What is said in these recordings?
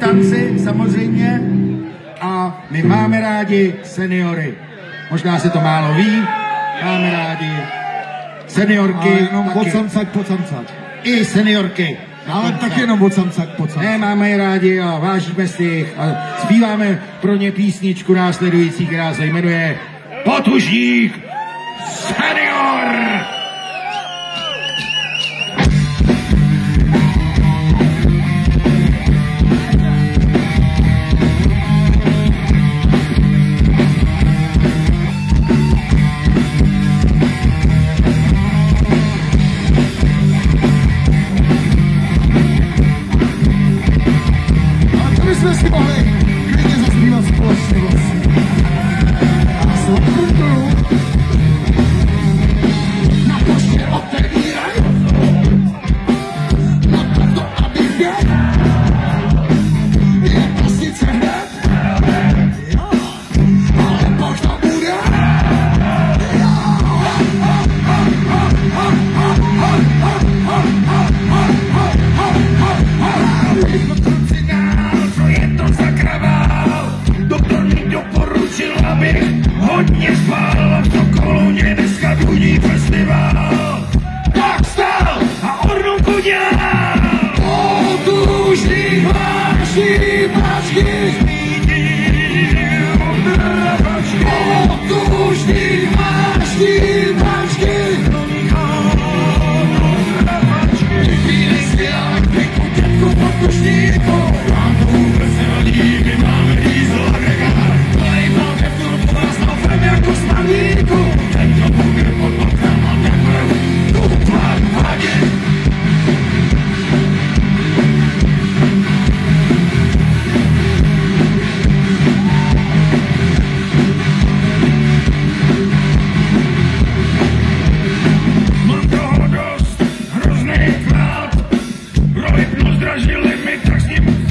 Tanci samozřejmě a my máme rádi seniory. Možná se to málo ví, máme rádi seniorky. Ale jenom pocamcak. I seniorky. Ale tak jenom pocamcak. Ne, máme je rádi a vážíme si jich a zpíváme pro ně písničku následující, která se jmenuje Potužník senior. Jsme si mohli klidně zaspívat společně vlastně. A sladkou na poště otevíraj, na to, aby věd, je to sice hned, jo, ale pak to bude, hodně spál a v Sokolůně dneska budí festival. Tak vstal a ornunku dělal. Potužník váží pačky zmítil drapačky. Potužník váží pačky vypínej si elektriku, dětku potužníku. Vám to vůbec nevadí, my máme diesel agregát. Jako smaníku, tento buger pod oknem a takhle tu pár vadě. Mám toho dost, hrozný kvát, pro hypnu zdražili mi, tak s ním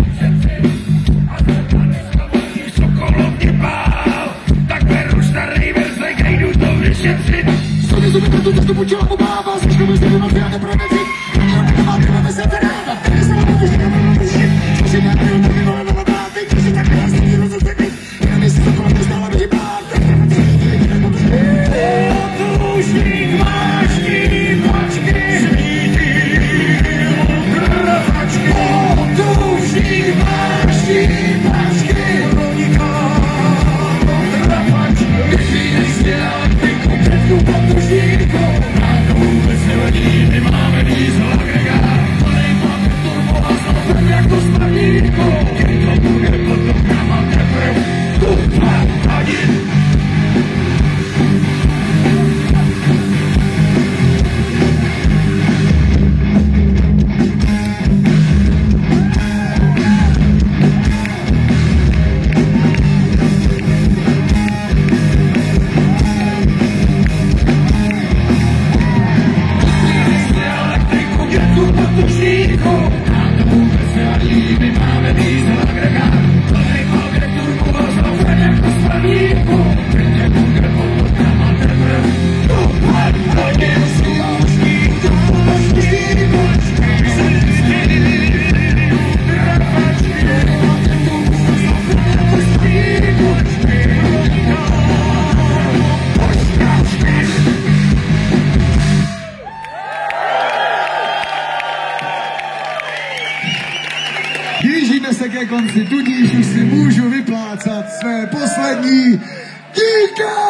a tady slavotní Sokolovně pál. Tak beru starý verze, kde jdu to vyšetřit. Stony zuby pro tu testu počela pobává, s myškou myslí vymat já nepronecit. Ani on nemá ty máme se zadávat, tady se vám to říká mám vyšit. Cože nějaký on taky vole nová báty, když je tak krásný dílo za zemi. Jenom jestli to kolem nestále vyhybát, tak nevím, co je Potužník vážní pačky zmítil drapačky. Potužník vážní pačky vypínej si elektriku, dětku potužníku. Nám to vůbec nevadí, my máme diesel agregát. Plnej máme turbo a snopem jako sparníku. Tím to bude potom nám a teprve tu pár hodin. Blížíme se ke konci, tudíž už si můžu vyplácat své poslední díky!